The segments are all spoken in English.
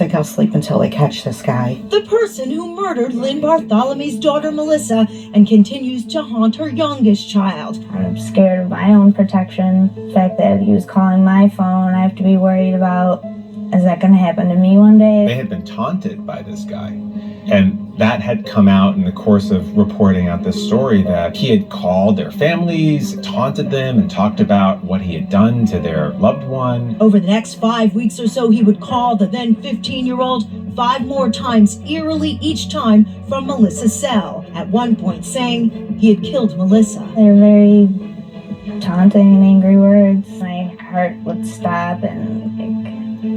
think I'll sleep until they catch this guy. The person who murdered Lynn Bartholomew's daughter, Melissa, and continues to haunt her youngest child. I'm scared of my own protection. The fact that he was calling my phone, I have to be worried about, is that going to happen to me one day? They had been taunted by this guy. And that had come out in the course of reporting out this story, that he had called their families, taunted them, and talked about what he had done to their loved one. Over the next 5 weeks or so, he would call the then 15-year-old 5 more times, eerily each time from Melissa's cell. At one point saying he had killed Melissa. They're very taunting and angry words. My heart would stop and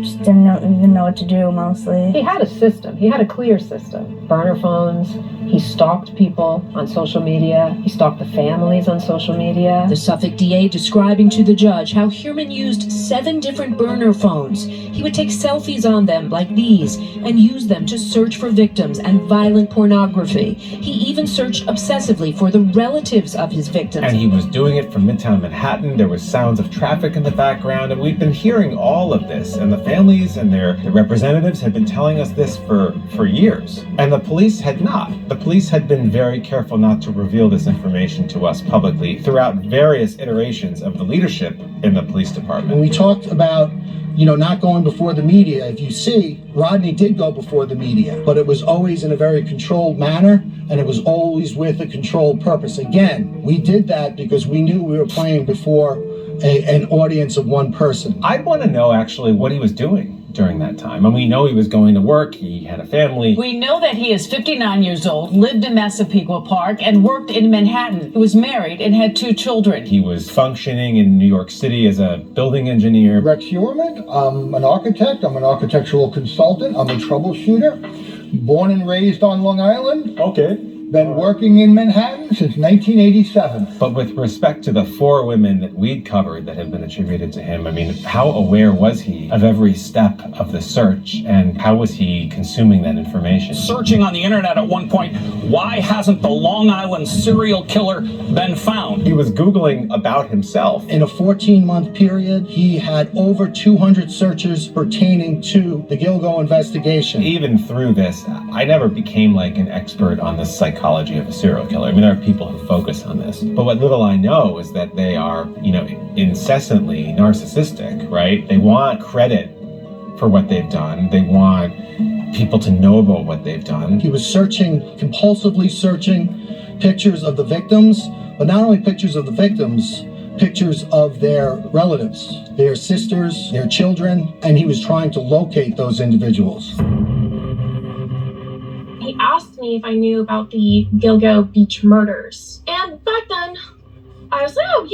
just didn't even know what to do mostly. He had a system. He had a clear system. Burner phones. He stalked people on social media. He stalked the families on social media. The Suffolk DA describing to the judge how Heuermann used 7 different burner phones. He would take selfies on them like these and use them to search for victims and violent pornography. He even searched obsessively for the relatives of his victims. And he was doing it from Midtown Manhattan. There was sounds of traffic in the background, and we've been hearing all of this. And the families and their representatives had been telling us this for years. And the police had not. The police had been very careful not to reveal this information to us publicly throughout various iterations of the leadership in the police department. When we talked about, not going before the media, if you see, Rodney did go before the media, but it was always in a very controlled manner, and it was always with a controlled purpose. Again, we did that because we knew we were playing before an audience of one person. I want to know actually what he was doing during that time. And we know he was going to work, he had a family. We know that he is 59 years old, lived in Massapequa Park, and worked in Manhattan. He was married and had 2 children. He was functioning in New York City as a building engineer. Rex Heuermann, I'm an architect, I'm an architectural consultant, I'm a troubleshooter, born and raised on Long Island. Okay. Been working in Manhattan since 1987. But with respect to the 4 women that we'd covered that have been attributed to him, I mean, how aware was he of every step of the search, and how was he consuming that information? Searching on the internet at one point, why hasn't the Long Island serial killer been found? He was Googling about himself. In a 14-month period, he had over 200 searches pertaining to the Gilgo investigation. Even through this, I never became like an expert on the psychology of a serial killer. I mean, there are people who focus on this. But what little I know is that they are, incessantly narcissistic, right? They want credit for what they've done. They want people to know about what they've done. He was compulsively searching pictures of the victims, but not only pictures of the victims, pictures of their relatives, their sisters, their children, and he was trying to locate those individuals. He asked me if I knew about the Gilgo Beach murders. And back then, I was like, oh,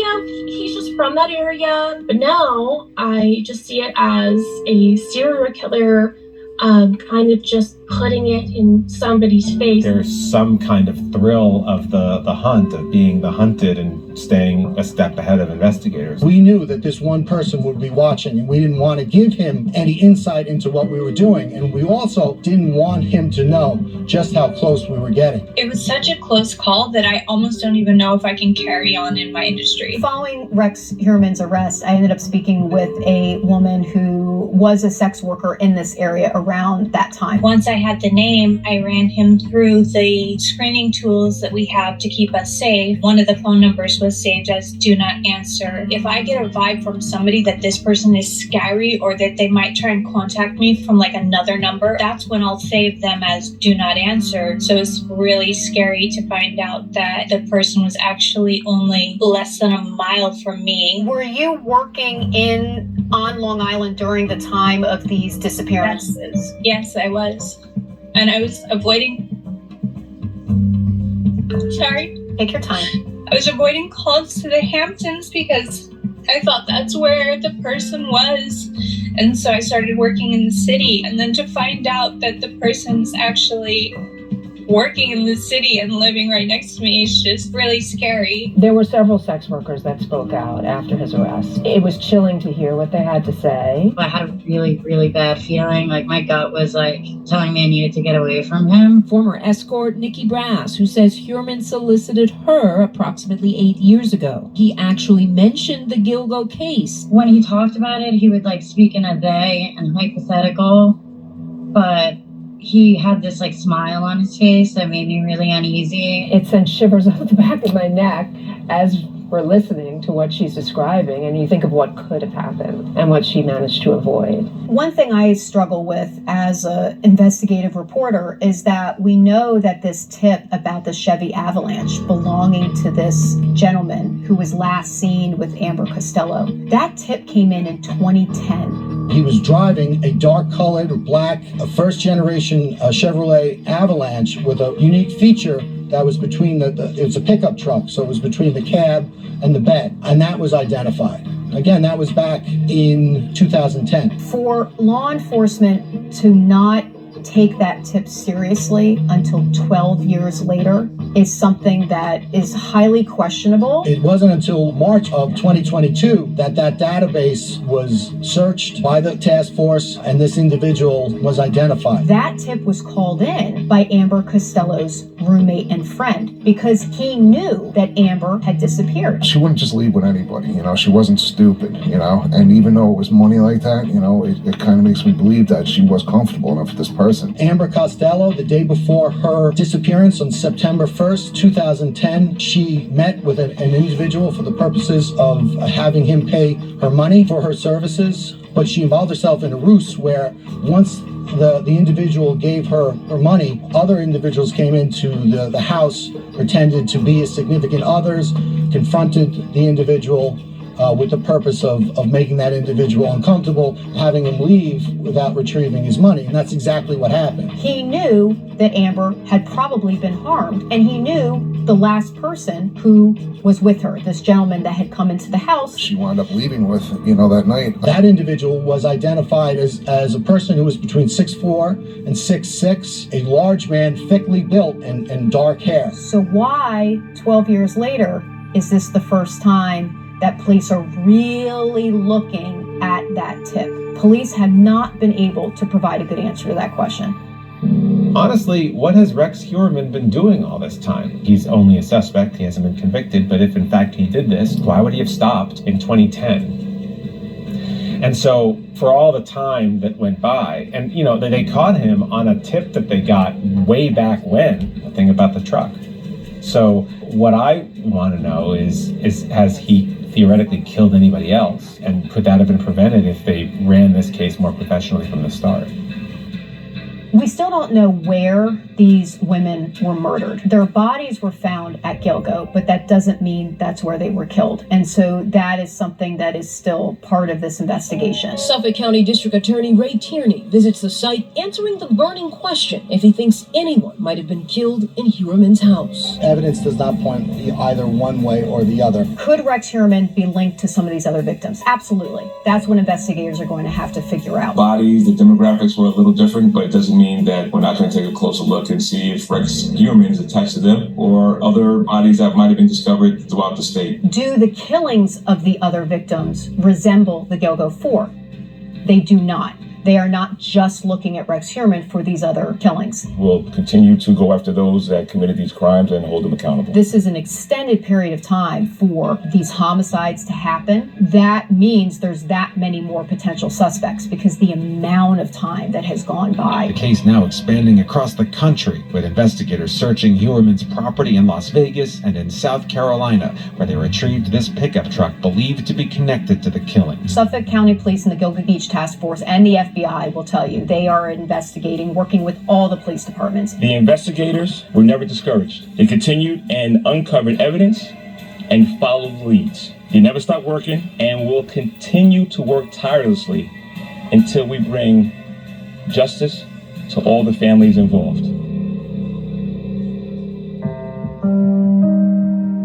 he's just from that area. But now, I just see it as a serial killer, kind of just putting it in somebody's face. There's some kind of thrill of the hunt, of being the hunted and staying a step ahead of investigators. We knew that this one person would be watching, and we didn't want to give him any insight into what we were doing. And we also didn't want him to know just how close we were getting. It was such a close call that I almost don't even know if I can carry on in my industry. Following Rex Heuermann's arrest, I ended up speaking with a woman who was a sex worker in this area around that time. Once I had the name, I ran him through the screening tools that we have to keep us safe. One of the phone numbers was saved as do not answer. If I get a vibe from somebody that this person is scary or that they might try and contact me from like another number, that's when I'll save them as do not answer. So it's really scary to find out that the person was actually only less than a mile from me. Were you working on Long Island during the time of these disappearances? Yes, I was. And I was avoiding... Sorry. Take your time. I was avoiding calls to the Hamptons because I thought that's where the person was. And so I started working in the city. And then to find out that the person's actually working in the city and living right next to me is just really scary. There were several sex workers that spoke out after his arrest. It was chilling to hear what they had to say. I had a really, really bad feeling. Like my gut was like telling me I needed to get away from him. Former escort Nikki Brass, who says Heuermann solicited her approximately 8 years ago. He actually mentioned the Gilgo case. When he talked about it, he would like speak in a they and hypothetical. but he had this like smile on his face that made me really uneasy. It sent shivers up the back of my neck as we're listening to what she's describing, and you think of what could have happened and what she managed to avoid. One thing I struggle with as an investigative reporter is that we know that this tip about the Chevy Avalanche belonging to this gentleman who was last seen with Amber Costello, that tip came in 2010. He was driving a dark-colored black, first-generation Chevrolet Avalanche with a unique feature that was between it was a pickup truck, so it was between the cab and the bed, and that was identified. Again, that was back in 2010. For law enforcement to not take that tip seriously until 12 years later is something that is highly questionable. It wasn't until March of 2022 that database was searched by the task force and this individual was identified. That tip was called in by Amber Costello's roommate and friend because he knew that Amber had disappeared. She wouldn't just leave with anybody, she wasn't stupid, and even though it was money like that, it kind of makes me believe that she was comfortable enough with this person. Amber Costello, the day before her disappearance on September 1st, 2010, she met with an individual for the purposes of having him pay her money for her services, but she involved herself in a ruse where once the individual gave her money, other individuals came into the house, pretended to be significant others, confronted the individual with the purpose of making that individual uncomfortable, having him leave without retrieving his money. And that's exactly what happened. He knew that Amber had probably been harmed, and he knew the last person who was with her, this gentleman that had come into the house. She wound up leaving with, that night. That individual was identified as a person who was between 6'4" and 6'6", a large man, thickly built and dark hair. So why, 12 years later, is this the first time that police are really looking at that tip? Police have not been able to provide a good answer to that question. Honestly, what has Rex Heuermann been doing all this time? He's only a suspect, he hasn't been convicted, but if in fact he did this, why would he have stopped in 2010? And so, for all the time that went by, and they caught him on a tip that they got way back when, the thing about the truck. So, what I want to know is has he theoretically killed anybody else? And could that have been prevented if they ran this case more professionally from the start? We still don't know where these women were murdered. Their bodies were found at Gilgo, but that doesn't mean that's where they were killed. And so that is something that is still part of this investigation. Suffolk County District Attorney Ray Tierney visits the site, answering the burning question if he thinks anyone might have been killed in Heuermann's house. Evidence does not point either one way or the other. Could Rex Heuermann be linked to some of these other victims? Absolutely. That's what investigators are going to have to figure out. Bodies, the demographics were a little different, but it doesn't mean that we're not going to take a closer look and see if Rex Heuermann is attached to them or other bodies that might have been discovered throughout the state. Do the killings of the other victims resemble the Gilgo Four? They do not. They are not just looking at Rex Heuermann for these other killings. We'll continue to go after those that committed these crimes and hold them accountable. This is an extended period of time for these homicides to happen. That means there's that many more potential suspects because the amount of time that has gone by. The case now expanding across the country, with investigators searching Heuermann's property in Las Vegas and in South Carolina, where they retrieved this pickup truck believed to be connected to the killing. Suffolk County Police and the Gilgo Beach Task Force and the FBI will tell you they are investigating, working with all the police departments. The investigators were never discouraged. They continued and uncovered evidence and followed leads. They never stopped working and will continue to work tirelessly until we bring justice to all the families involved.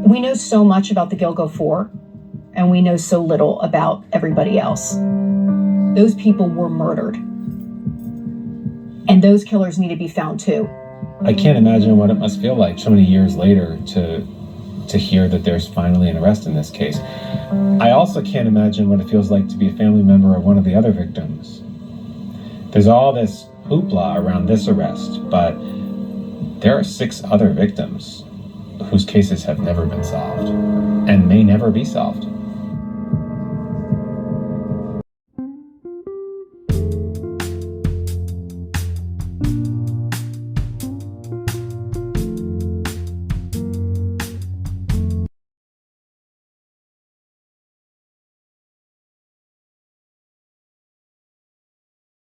We know so much about the Gilgo Four, and we know so little about everybody else. Those people were murdered. And those killers need to be found too. I can't imagine what it must feel like so many years later to hear that there's finally an arrest in this case. I also can't imagine what it feels like to be a family member of one of the other victims. There's all this hoopla around this arrest, but there are 6 other victims whose cases have never been solved and may never be solved.